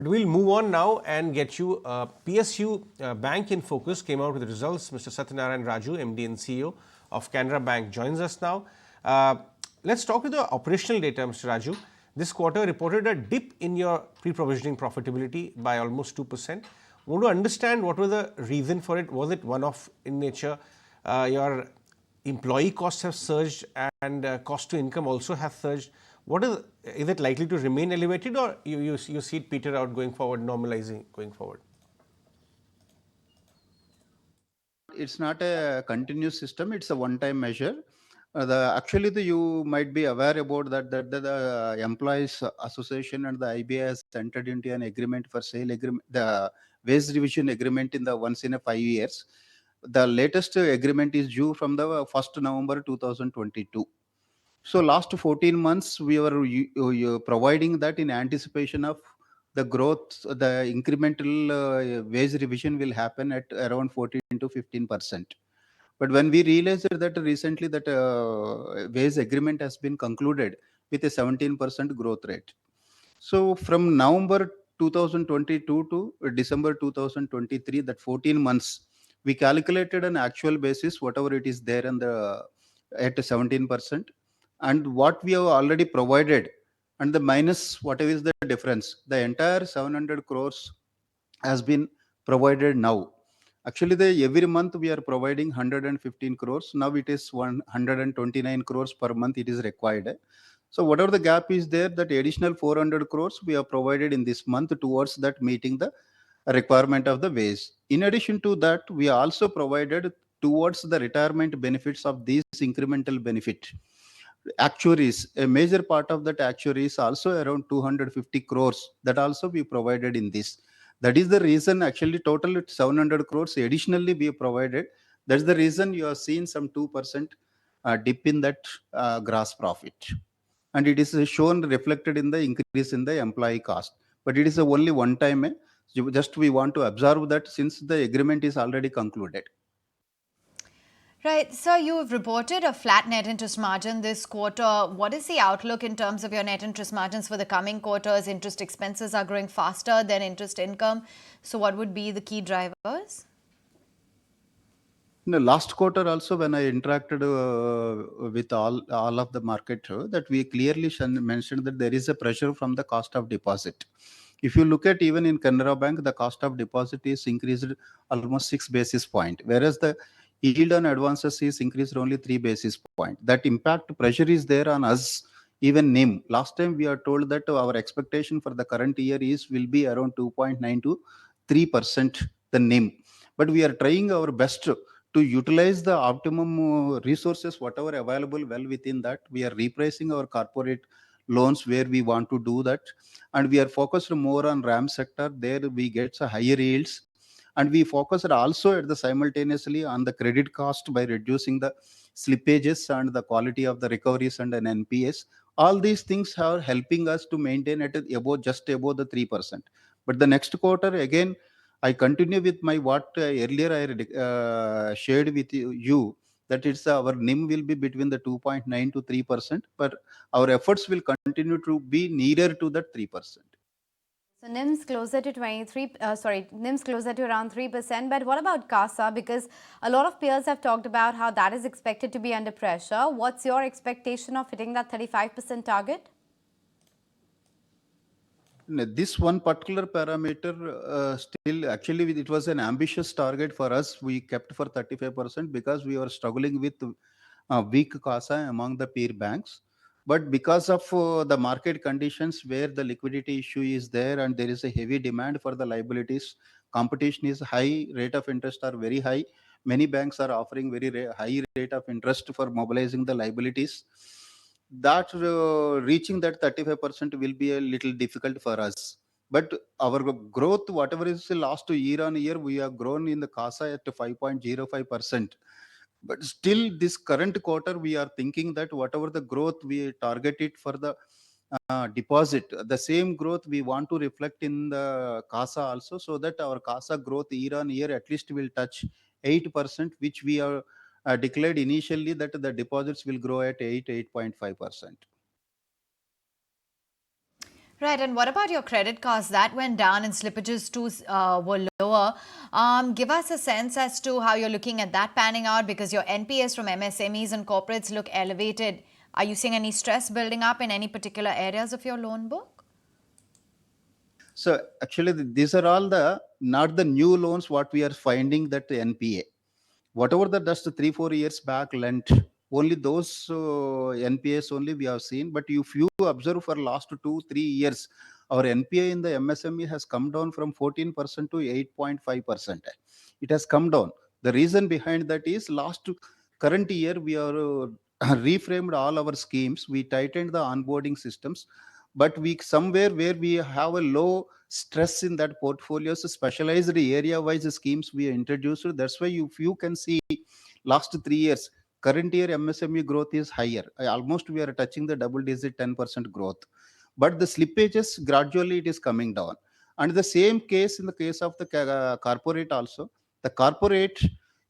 We'll move on now and get you PSU Bank in focus came out with the results. Mr. Satyanarayana Raju, MD and CEO of Canara Bank, joins us now. Let's talk with the operational data, Mr. Raju. This quarter reported a dip in your pre-provisioning profitability by almost 2%. Want to understand what was the reason for it? Was it one-off in nature? Your employee costs have surged and cost to income also has surged. What is it likely to remain elevated, or you see it peter out going forward, normalizing going forward? It's not a continuous system, it's a one-time measure. You might be aware about that the Employees Association and the IBA has entered into an agreement for sale agreement, the wage revision agreement in the once in a 5 years. The latest agreement is due from the 1st November 2022. So last 14 months, we were providing that in anticipation of the growth, the incremental wage revision will happen at around 14 to 15%. But when we realized that recently that wage agreement has been concluded with a 17% growth rate. So from November 2022 to December 2023, that 14 months, we calculated an actual basis, whatever it is there and at 17%, and what we have already provided, and the minus whatever is the difference, the entire 700 crores has been provided now. Actually, every month we are providing 115 crores. Now it is 129 crores per month it is required. So whatever the gap is there, that additional 400 crores we have provided in this month towards that meeting the requirement of the wage. In addition to that, we also provided towards the retirement benefits of these incremental benefit. Actuaries, a major part of that actuaries also around 250 crores that also we provided in this. That is the reason actually total 700 crores additionally we provided. That's the reason you are seeing some 2% dip in that gross profit. And it is shown reflected in the increase in the employee cost. But it is only one time. Just we want to observe that since the agreement is already concluded. Right. So you've reported a flat net interest margin this quarter. What is the outlook in terms of your net interest margins for the coming quarters? Interest expenses are growing faster than interest income. So what would be the key drivers? In the last quarter also, when I interacted with all of the market, that we clearly mentioned that there is a pressure from the cost of deposit. If you look at even in Canara Bank, the cost of deposit is increased almost 6 basis point, whereas the yield on advances is increased only 3 basis point. That impact pressure is there on us. Even NIM. Last time we are told that our expectation for the current year will be around 2.9 to 3% the NIM. But we are trying our best to utilize the optimum resources, whatever available well within that. We are repricing our corporate loans where we want to do that. And we are focused more on RAM sector. There we get higher yields. And we focused also at the simultaneously on the credit cost by reducing the slippages and the quality of the recoveries and an NPS. All these things are helping us to maintain at just above the 3%. But the next quarter, again, I continue with my what earlier I shared with you that it's our NIM will be between the 2.9 to 3%, but our efforts will continue to be nearer to that 3%. So NIMs closer to NIMs closer to around 3%. But what about CASA? Because a lot of peers have talked about how that is expected to be under pressure. What's your expectation of hitting that 35% target? This one particular parameter still actually it was an ambitious target for us. We kept for 35% because we were struggling with weak CASA among the peer banks. But because of the market conditions where the liquidity issue is there and there is a heavy demand for the liabilities, competition is high, rate of interest are very high. Many banks are offering very high rate of interest for mobilizing the liabilities. That reaching that 35% will be a little difficult for us. But our growth, whatever is the last year on year, we have grown in the CASA at 5.05%. But still, this current quarter, we are thinking that whatever the growth we targeted for the deposit, the same growth we want to reflect in the CASA also, so that our CASA growth year on year at least will touch 8%, which we are declared initially that the deposits will grow at 8.5%. Right, and what about your credit costs? That went down and slippages too were lower. Give us a sense as to how you're looking at that panning out, because your NPS from MSMEs and corporates look elevated. Are you seeing any stress building up in any particular areas of your loan book? So actually, these are all the not the new loans what we are finding that NPA. Whatever the just 3-4 years back lent, only those NPAs only we have seen. But if you observe for last 2-3 years, our NPA in the MSME has come down from 14% to 8.5%. It has come down. The reason behind that is last current year we are reframed all our schemes. We tightened the onboarding systems, but we somewhere where we have a low stress in that portfolio, so specialized area wise schemes we introduced. That's why if you can see last 3 years, current year MSME growth is higher. Almost we are touching the double digit 10% growth, but the slippages gradually it is coming down. And the same case in the case of the corporate also. The corporate,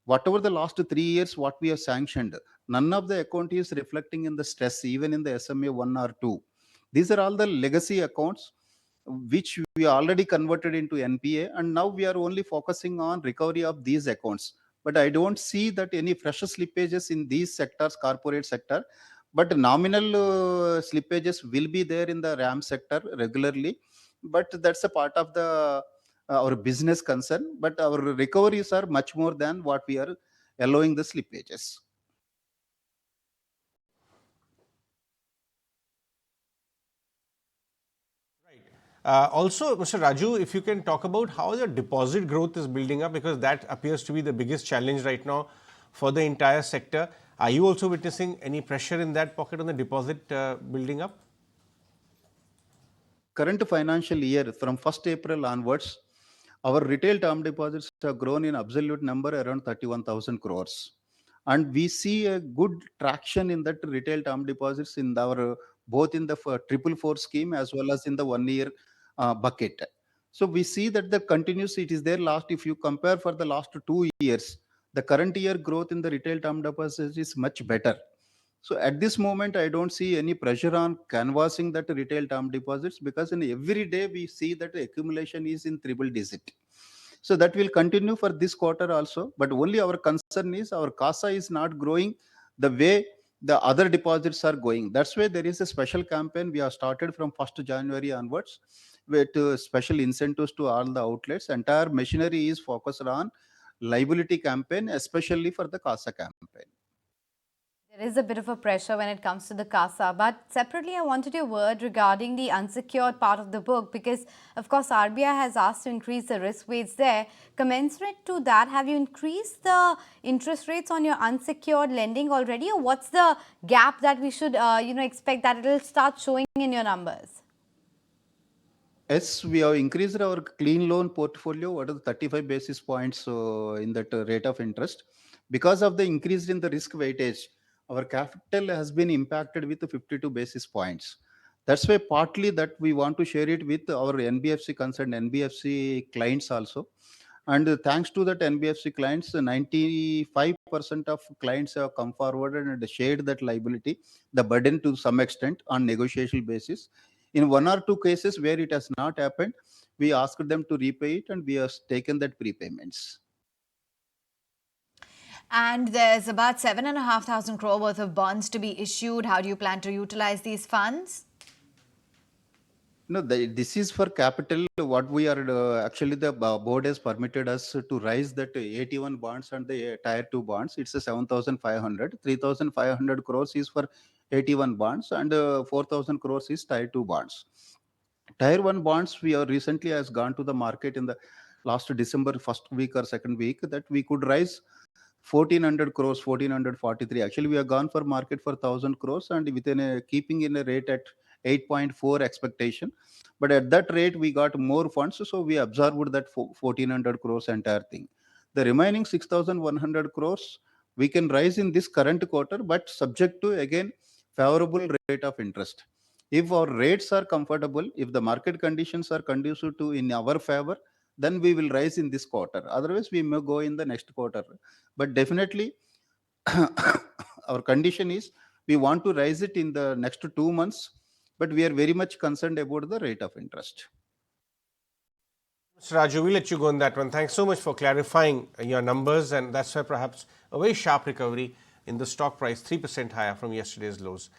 whatever the last 3 years what we have sanctioned, none of the account is reflecting in the stress, even in the SMA 1 or 2. These are all the legacy accounts which we already converted into NPA, and now we are only focusing on recovery of these accounts. But I don't see that any fresh slippages in these sectors, corporate sector. But nominal slippages will be there in the RAM sector regularly. But that's a part of the our business concern. But our recoveries are much more than what we are allowing the slippages. Also, Mr. Raju, if you can talk about how the deposit growth is building up, because that appears to be the biggest challenge right now for the entire sector. Are you also witnessing any pressure in that pocket on the deposit building up? Current financial year, from 1st April onwards, our retail term deposits have grown in absolute number around 31,000 crores. And we see a good traction in that retail term deposits in our both in the 444 scheme as well as in the 1 year bucket. So we see that the continuous it is there last. If you compare for the last 2 years, the current year growth in the retail term deposits is much better. So at this moment, I don't see any pressure on canvassing that retail term deposits, because in every day we see that the accumulation is in triple digit. So that will continue for this quarter also. But only our concern is our CASA is not growing the way the other deposits are going. That's why there is a special campaign we have started from 1st January onwards with special incentives to all the outlets. Entire machinery is focused on liability campaign, especially for the CASA campaign. There is a bit of a pressure when it comes to the CASA. But separately, I wanted your word regarding the unsecured part of the book, because, of course, RBI has asked to increase the risk weights there. Commensurate to that, have you increased the interest rates on your unsecured lending already, or what's the gap that we should expect that it will start showing in your numbers? Yes, we have increased our clean loan portfolio. What is 35 basis points in that rate of interest? Because of the increase in the risk weightage, our capital has been impacted with the 52 basis points. That's why partly that we want to share it with our NBFC concerned NBFC clients also. And thanks to that NBFC clients, 95% of clients have come forward and shared that liability, the burden to some extent on negotiation basis. In one or two cases where it has not happened, we asked them to repay it and we have taken that prepayments. And there's about 7,500 crore worth of bonds to be issued. How do you plan to utilize these funds? No, this is for capital. What we are actually the board has permitted us to raise that 81 bonds and the tier 2 bonds. It's a 7,500. 3,500 crores is for 81 bonds and 4,000 crores is tier 2 bonds. Tier 1 bonds we have recently has gone to the market in the last December first week or second week that we could raise 1400 crores, 1443. Actually, we have gone for market for 1000 crores and within a keeping in a rate at 8.4 expectation. But at that rate, we got more funds. So we absorbed that 1400 crores entire thing. The remaining 6100 crores we can rise in this current quarter, but subject to again favorable rate of interest. If our rates are comfortable, if the market conditions are conducive to in our favor, then we will rise in this quarter. Otherwise, we may go in the next quarter. But definitely, our condition is we want to rise it in the next 2 months but we are very much concerned about the rate of interest. Mr. Raju, we'll let you go on that one. Thanks so much for clarifying your numbers, and that's why perhaps a very sharp recovery in the stock price, 3% higher from yesterday's lows.